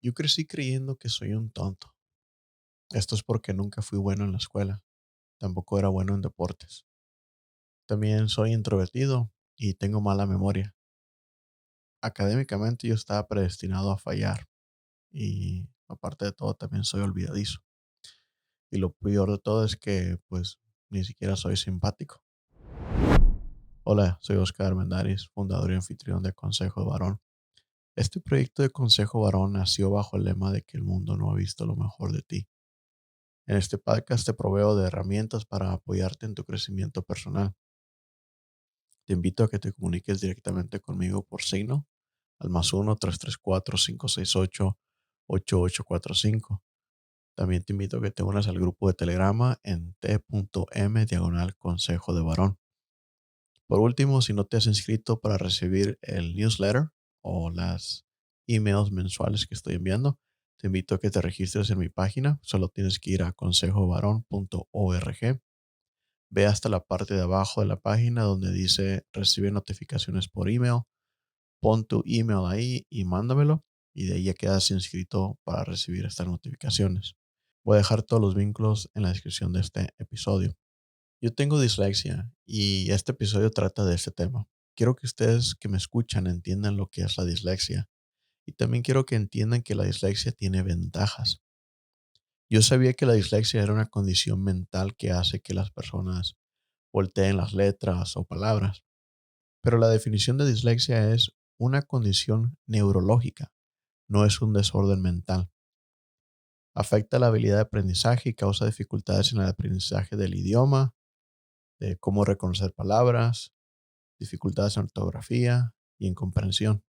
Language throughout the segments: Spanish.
Yo crecí creyendo que soy un tonto. Esto es porque nunca fui bueno en la escuela. Tampoco era bueno en deportes. También soy introvertido y tengo mala memoria. Académicamente yo estaba predestinado a fallar y aparte de todo también soy olvidadizo. Y lo peor de todo es que pues ni siquiera soy simpático. Hola, soy Oscar Armendáriz, fundador y anfitrión de Consejo de Varón. Este proyecto de Consejo Varón nació bajo el lema de que el mundo no ha visto lo mejor de ti. En este podcast te proveo de herramientas para apoyarte en tu crecimiento personal. Te invito a que te comuniques directamente conmigo por signo al +1 334 568 8845. También te invito a que te unas al grupo de Telegrama en t.m/consejo de varón. Por último, si no te has inscrito para recibir el newsletter o las emails mensuales que estoy enviando, te invito a que te registres en mi página. Solo tienes que ir a consejovarón.org. Ve hasta la parte de abajo de la página donde dice recibe notificaciones por email. Pon tu email ahí y mándamelo. Y de ahí ya quedas inscrito para recibir estas notificaciones. Voy a dejar todos los vínculos en la descripción de este episodio. Yo tengo dislexia y este episodio trata de este tema. Quiero que ustedes que me escuchan entiendan lo que es la dislexia. Y también quiero que entiendan que la dislexia tiene ventajas. Yo sabía que la dislexia era una condición mental que hace que las personas volteen las letras o palabras. Pero la definición de dislexia es una condición neurológica, no es un desorden mental. Afecta la habilidad de aprendizaje y causa dificultades en el aprendizaje del idioma, de cómo reconocer palabras, dificultades en ortografía y en comprensión.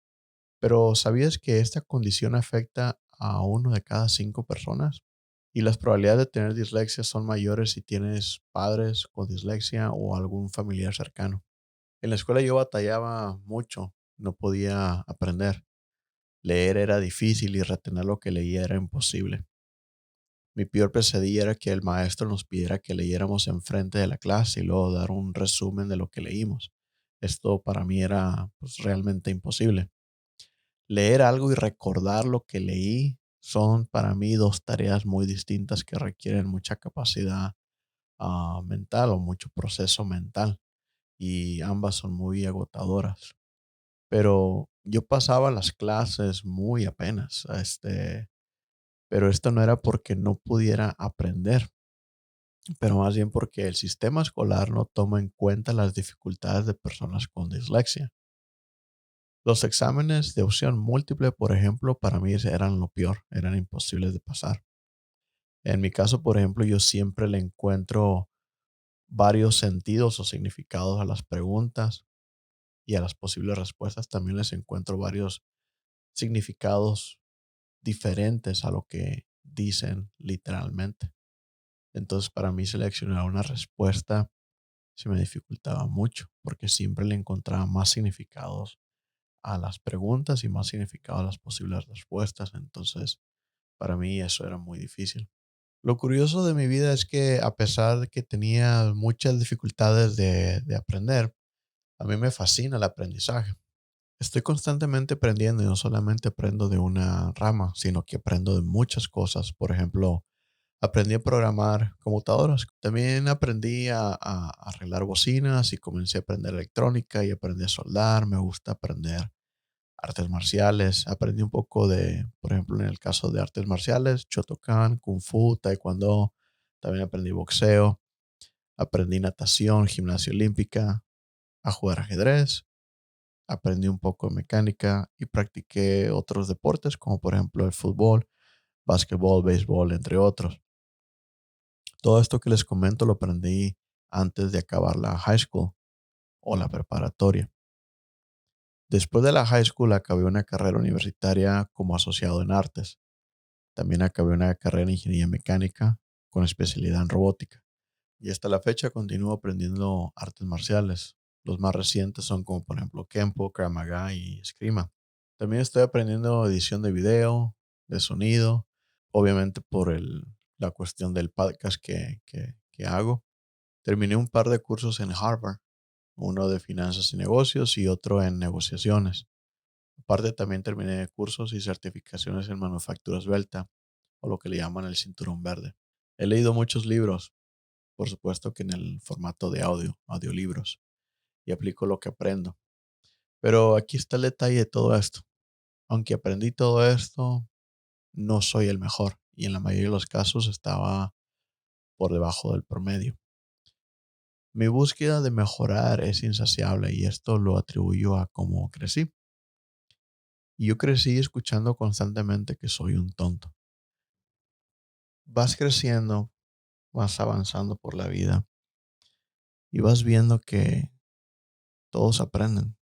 Pero ¿sabías que esta condición afecta a 1 de cada 5 personas? Y las probabilidades de tener dislexia son mayores si tienes padres con dislexia o algún familiar cercano. En la escuela yo batallaba mucho, no podía aprender. Leer era difícil y retener lo que leía era imposible. Mi peor pesadilla era que el maestro nos pidiera que leyéramos enfrente de la clase y luego dar un resumen de lo que leímos. Esto para mí era pues, realmente imposible. Leer algo y recordar lo que leí son para mí dos tareas muy distintas que requieren mucha capacidad mental o mucho proceso mental y ambas son muy agotadoras. Pero yo pasaba las clases muy apenas, pero esto no era porque no pudiera aprender, pero más bien porque el sistema escolar no toma en cuenta las dificultades de personas con dislexia. Los exámenes de opción múltiple, por ejemplo, para mí eran lo peor, eran imposibles de pasar. En mi caso, por ejemplo, yo siempre le encuentro varios sentidos o significados a las preguntas y a las posibles respuestas también les encuentro varios significados diferentes a lo que dicen literalmente. Entonces, para mí seleccionar una respuesta se me dificultaba mucho porque siempre le encontraba más significados a las preguntas y más significado a las posibles respuestas. Entonces, para mí eso era muy difícil. Lo curioso de mi vida es que a pesar de que tenía muchas dificultades de aprender, a mí me fascina el aprendizaje. Estoy constantemente aprendiendo y no solamente aprendo de una rama, sino que aprendo de muchas cosas. Por ejemplo, aprendí a programar computadoras. También aprendí a arreglar bocinas y comencé a aprender electrónica y aprendí a soldar. Me gusta aprender artes marciales. Aprendí un poco de, por ejemplo, en el caso de artes marciales, Shotokan, Kung Fu, Taekwondo. También aprendí boxeo. Aprendí natación, gimnasia olímpica, a jugar ajedrez. Aprendí un poco de mecánica y practiqué otros deportes como por ejemplo el fútbol, básquetbol, béisbol, entre otros. Todo esto que les comento lo aprendí antes de acabar la high school o la preparatoria. Después de la high school acabé una carrera universitaria como asociado en artes. También acabé una carrera en ingeniería mecánica con especialidad en robótica. Y hasta la fecha continúo aprendiendo artes marciales. Los más recientes son como por ejemplo Kempo, Krav Maga y Eskrima. También estoy aprendiendo edición de video, de sonido, obviamente por la cuestión del podcast que hago. Terminé un par de cursos en Harvard, uno de finanzas y negocios y otro en negociaciones. Aparte, también terminé cursos y certificaciones en manufactura esbelta, o lo que le llaman el cinturón verde. He leído muchos libros, por supuesto que en el formato de audiolibros, y aplico lo que aprendo. Pero aquí está el detalle de todo esto. Aunque aprendí todo esto, no soy el mejor, y en la mayoría de los casos estaba por debajo del promedio. Mi búsqueda de mejorar es insaciable y esto lo atribuyo a cómo crecí. Y yo crecí escuchando constantemente que soy un tonto. Vas creciendo, vas avanzando por la vida y vas viendo que todos aprenden,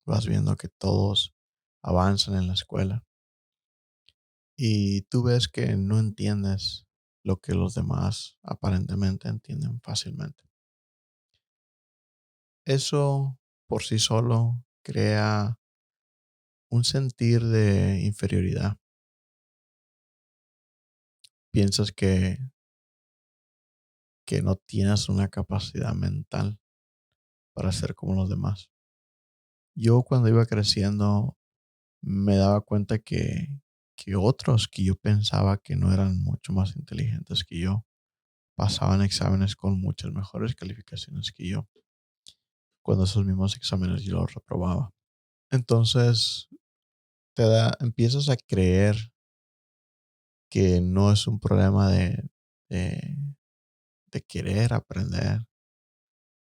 vas viendo que todos avanzan en la escuela y tú ves que no entiendes lo que los demás aparentemente entienden fácilmente. Eso por sí solo crea un sentir de inferioridad. Piensas que no tienes una capacidad mental para ser como los demás. Yo cuando iba creciendo me daba cuenta que otros que yo pensaba que no eran mucho más inteligentes que yo, pasaban exámenes con muchas mejores calificaciones que yo, cuando esos mismos exámenes yo los reprobaba. Entonces, empiezas a creer que no es un problema de, de querer aprender,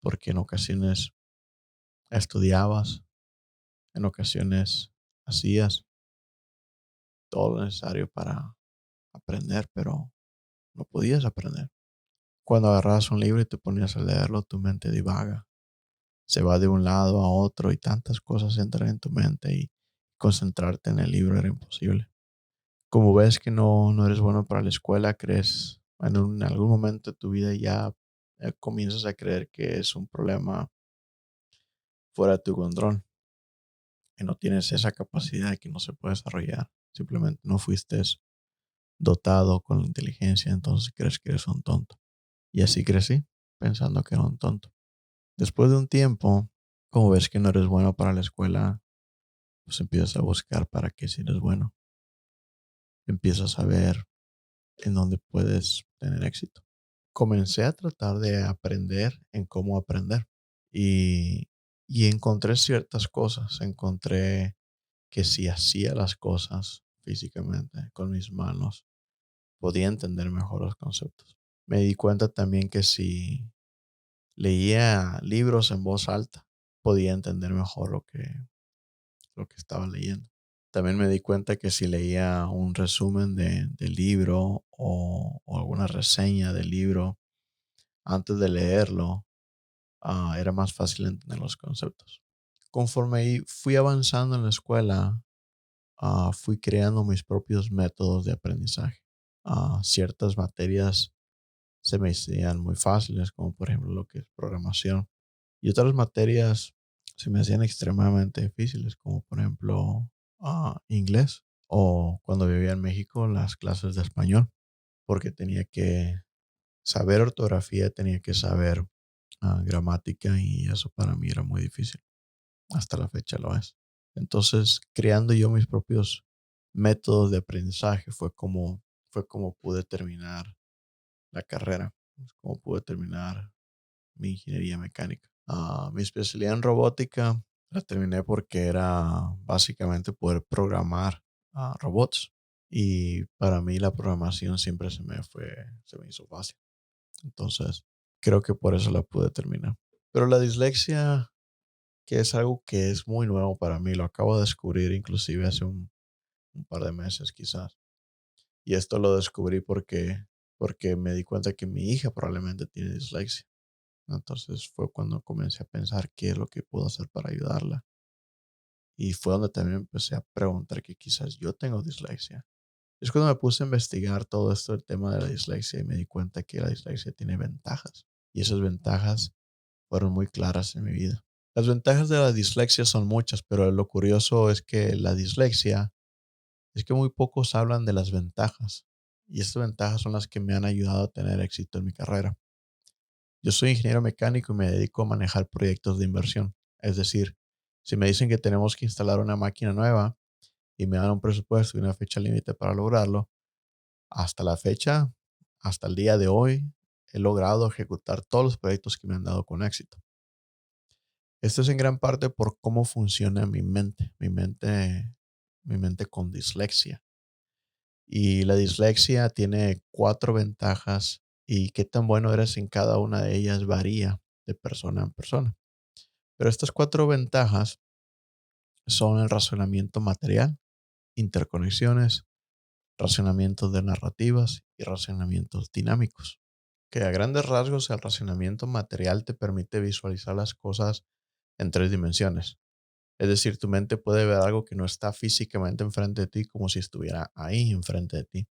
porque en ocasiones estudiabas, en ocasiones hacías todo lo necesario para aprender, pero no podías aprender. Cuando agarrabas un libro y te ponías a leerlo, tu mente divaga, se va de un lado a otro y tantas cosas entran en tu mente y concentrarte en el libro era imposible. Como ves que no eres bueno para la escuela, crees, en algún momento de tu vida ya comienzas a creer que es un problema fuera de tu control, que no tienes esa capacidad, que no se puede desarrollar. Simplemente no fuiste dotado con la inteligencia, entonces crees que eres un tonto. Y así crecí, pensando que era un tonto. Después de un tiempo, como ves que no eres bueno para la escuela, pues empiezas a buscar para qué si eres bueno. Empiezas a ver en dónde puedes tener éxito. Comencé a tratar de aprender en cómo aprender y, y encontré ciertas cosas. Encontré que si hacía las cosas físicamente con mis manos, podía entender mejor los conceptos. Me di cuenta también que si leía libros en voz alta, podía entender mejor lo que estaba leyendo. También me di cuenta que si leía un resumen del libro o alguna reseña del libro antes de leerlo, era más fácil entender los conceptos. Conforme fui avanzando en la escuela, fui creando mis propios métodos de aprendizaje. Ciertas materias se me hacían muy fáciles, como por ejemplo lo que es programación. Y otras materias se me hacían extremadamente difíciles, como por ejemplo inglés o cuando vivía en México las clases de español, porque tenía que saber ortografía, tenía que saber gramática y eso para mí era muy difícil. Hasta la fecha lo es. Entonces, creando yo mis propios métodos de aprendizaje fue como pude terminar la carrera, como pude terminar mi ingeniería mecánica. Mi especialidad en robótica la terminé porque era básicamente poder programar robots. Y para mí la programación siempre se me hizo fácil. Entonces, creo que por eso la pude terminar. Pero la dislexia, que es algo que es muy nuevo para mí, lo acabo de descubrir inclusive hace un par de meses quizás. Y esto lo descubrí porque me di cuenta que mi hija probablemente tiene dislexia. Entonces fue cuando comencé a pensar qué es lo que puedo hacer para ayudarla. Y fue donde también empecé a preguntar que quizás yo tengo dislexia. Es cuando me puse a investigar todo esto, el tema de la dislexia, y me di cuenta que la dislexia tiene ventajas. Y esas ventajas fueron muy claras en mi vida. Las ventajas de la dislexia son muchas, pero lo curioso es que la dislexia es que muy pocos hablan de las ventajas. Y estas ventajas son las que me han ayudado a tener éxito en mi carrera. Yo soy ingeniero mecánico y me dedico a manejar proyectos de inversión. Es decir, Si me dicen que tenemos que instalar una máquina nueva y me dan un presupuesto y una fecha límite para lograrlo, hasta la fecha, hasta el día de hoy, he logrado ejecutar todos los proyectos que me han dado con éxito. Esto es en gran parte por cómo funciona mi mente con dislexia. Y la dislexia tiene cuatro ventajas y qué tan bueno eres en cada una de ellas varía de persona en persona. Pero estas cuatro ventajas son el razonamiento material, interconexiones, razonamientos de narrativas y razonamientos dinámicos. Que a grandes rasgos el razonamiento material te permite visualizar las cosas en tres dimensiones. Es decir, tu mente puede ver algo que no está físicamente enfrente de ti como si estuviera ahí enfrente de ti.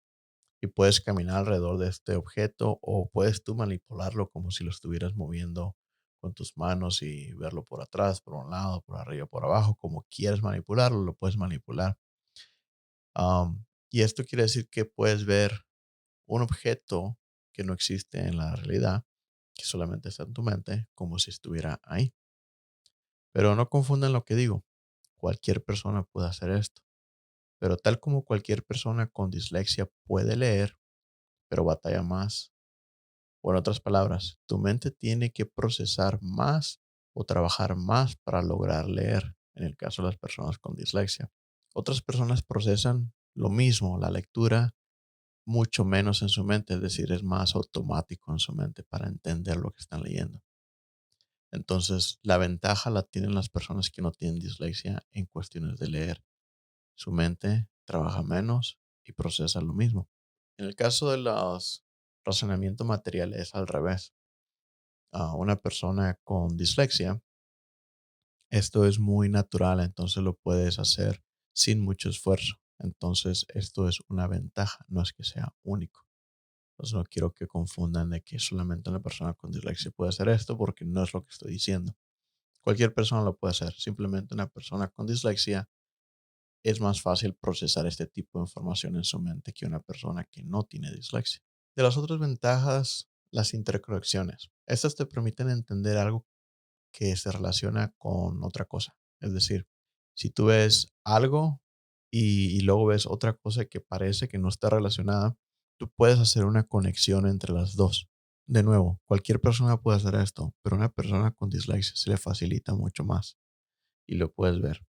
Y puedes caminar alrededor de este objeto o puedes tú manipularlo como si lo estuvieras moviendo con tus manos y verlo por atrás, por un lado, por arriba, por abajo, como quieres manipularlo, lo puedes manipular. Y esto quiere decir que puedes ver un objeto que no existe en la realidad, que solamente está en tu mente, como si estuviera ahí. Pero no confundan lo que digo. Cualquier persona puede hacer esto. Pero tal como cualquier persona con dislexia puede leer, pero batalla más. O en otras palabras, tu mente tiene que procesar más o trabajar más para lograr leer, en el caso de las personas con dislexia. Otras personas procesan lo mismo, la lectura, mucho menos en su mente, es decir, es más automático en su mente para entender lo que están leyendo. Entonces, la ventaja la tienen las personas que no tienen dislexia en cuestiones de leer. Su mente trabaja menos y procesa lo mismo. En el caso de los razonamientos materiales es al revés. A una persona con dislexia, esto es muy natural, entonces lo puedes hacer sin mucho esfuerzo. Entonces, esto es una ventaja, no es que sea único. Entonces, no quiero que confundan de que solamente una persona con dislexia puede hacer esto, porque no es lo que estoy diciendo. Cualquier persona lo puede hacer. Simplemente una persona con dislexia es más fácil procesar este tipo de información en su mente que una persona que no tiene dislexia. De las otras ventajas, las interconexiones. Estas te permiten entender algo que se relaciona con otra cosa. Es decir, si tú ves algo y luego ves otra cosa que parece que no está relacionada, tú puedes hacer una conexión entre las dos. De nuevo, cualquier persona puede hacer esto, pero a una persona con dislexia se le facilita mucho más y lo puedes ver.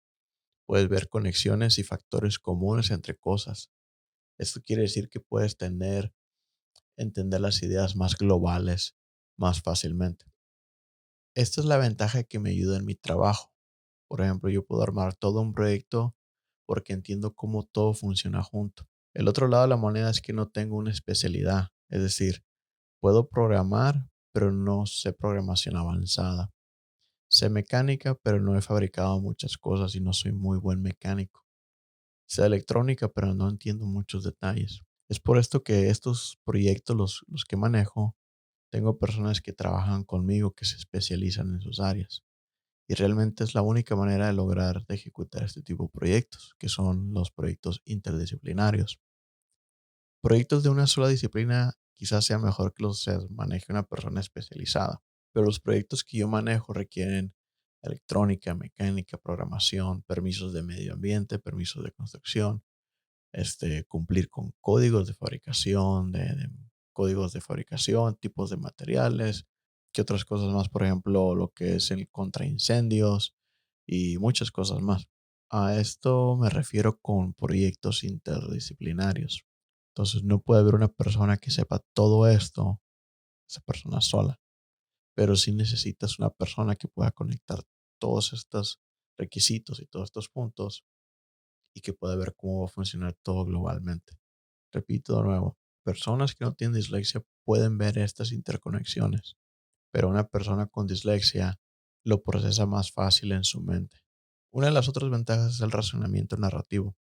Puedes ver conexiones y factores comunes entre cosas. Esto quiere decir que puedes entender las ideas más globales más fácilmente. Esta es la ventaja que me ayuda en mi trabajo. Por ejemplo, yo puedo armar todo un proyecto porque entiendo cómo todo funciona junto. El otro lado de la moneda es que no tengo una especialidad. Es decir, puedo programar, pero no sé programación avanzada. Sé mecánica, pero no he fabricado muchas cosas y no soy muy buen mecánico. Sé electrónica, pero no entiendo muchos detalles. Es por esto que estos proyectos, los que manejo, tengo personas que trabajan conmigo que se especializan en sus áreas. Y realmente es la única manera de lograr de ejecutar este tipo de proyectos, que son los proyectos interdisciplinarios. Proyectos de una sola disciplina quizás sea mejor que los maneje una persona especializada, pero los proyectos que yo manejo requieren electrónica, mecánica, programación, permisos de medio ambiente, permisos de construcción, cumplir con códigos de fabricación, de códigos de fabricación, tipos de materiales, que otras cosas más, por ejemplo, lo que es el contra incendios y muchas cosas más. A esto me refiero con proyectos interdisciplinarios. Entonces, no puede haber una persona que sepa todo esto, esa persona sola, pero sí necesitas una persona que pueda conectar todos estos requisitos y todos estos puntos y que pueda ver cómo va a funcionar todo globalmente. Repito de nuevo, personas que no tienen dislexia pueden ver estas interconexiones, pero una persona con dislexia lo procesa más fácil en su mente. Una de las otras ventajas es el razonamiento narrativo.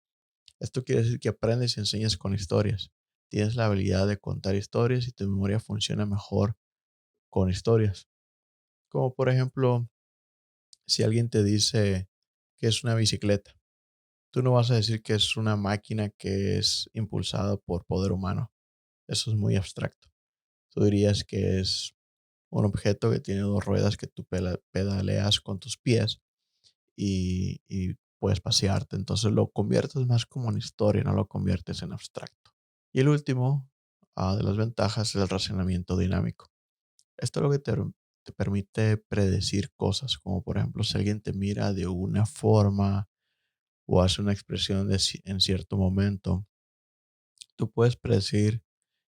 Esto quiere decir que aprendes y enseñas con historias. Tienes la habilidad de contar historias y tu memoria funciona mejor con historias. Como por ejemplo, si alguien te dice que es una bicicleta, tú no vas a decir que es una máquina que es impulsada por poder humano. Eso es muy abstracto. Tú dirías que es un objeto que tiene dos ruedas que tú pedaleas con tus pies y puedes pasearte. Entonces lo conviertes más como en historia, no lo conviertes en abstracto. Y el último de las ventajas es el racionamiento dinámico. Esto lo que te permite predecir cosas, como por ejemplo si alguien te mira de una forma o hace una expresión en cierto momento, tú puedes predecir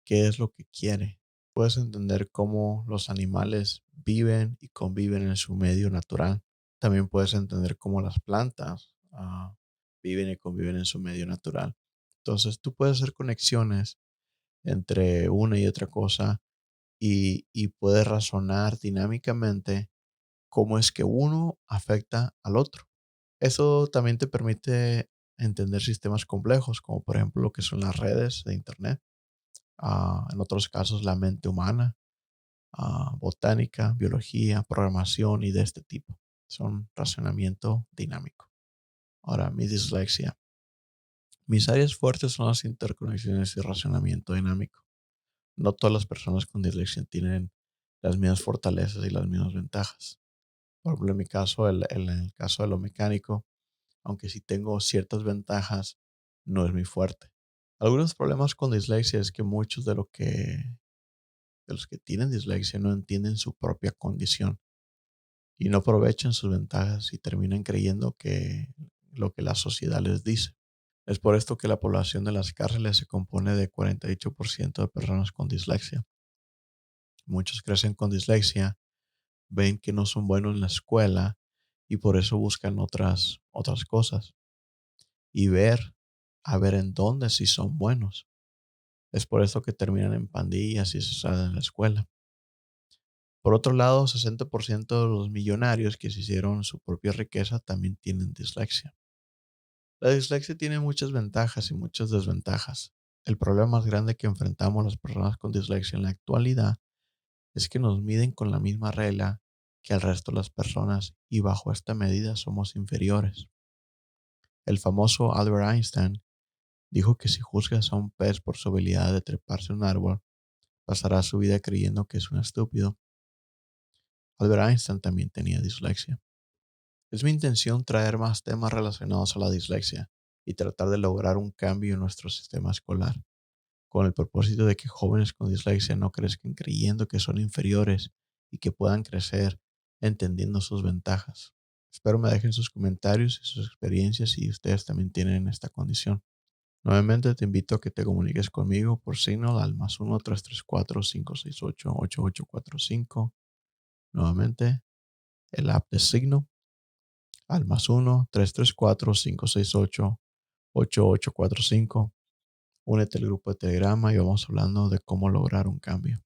qué es lo que quiere. Puedes entender cómo los animales viven y conviven en su medio natural. También puedes entender cómo las plantas viven y conviven en su medio natural. Entonces tú puedes hacer conexiones entre una y otra cosa y puedes razonar dinámicamente cómo es que uno afecta al otro. Eso también te permite entender sistemas complejos, como por ejemplo lo que son las redes de Internet, en otros casos la mente humana, botánica, biología, programación y de este tipo. Son razonamiento dinámico. Ahora, mi dislexia. Mis áreas fuertes son las interconexiones y razonamiento dinámico. No todas las personas con dislexia tienen las mismas fortalezas y las mismas ventajas. Por ejemplo, en mi caso, en el caso de lo mecánico, aunque sí tengo ciertas ventajas, no es muy fuerte. Algunos problemas con dislexia es que muchos de los que tienen dislexia no entienden su propia condición y no aprovechan sus ventajas y terminan creyendo que lo que la sociedad les dice. Es por esto que la población de las cárceles se compone de 48% de personas con dislexia. Muchos crecen con dislexia, ven que no son buenos en la escuela y por eso buscan otras cosas y a ver en dónde sí son buenos. Es por eso que terminan en pandillas y se salen de la escuela. Por otro lado, 60% de los millonarios que se hicieron su propia riqueza también tienen dislexia. La dislexia tiene muchas ventajas y muchas desventajas. El problema más grande que enfrentamos las personas con dislexia en la actualidad es que nos miden con la misma regla que el resto de las personas y bajo esta medida somos inferiores. El famoso Albert Einstein dijo que si juzgas a un pez por su habilidad de treparse a un árbol, pasará su vida creyendo que es un estúpido. Albert Einstein también tenía dislexia. Es mi intención traer más temas relacionados a la dislexia y tratar de lograr un cambio en nuestro sistema escolar, con el propósito de que jóvenes con dislexia no crezcan creyendo que son inferiores y que puedan crecer entendiendo sus ventajas. Espero me dejen sus comentarios y sus experiencias si ustedes también tienen esta condición. Nuevamente te invito a que te comuniques conmigo por Signal al +1-334-568-8845. Nuevamente, el app de Signal al +1-334-568-8845. Únete al grupo de Telegrama y vamos hablando de cómo lograr un cambio.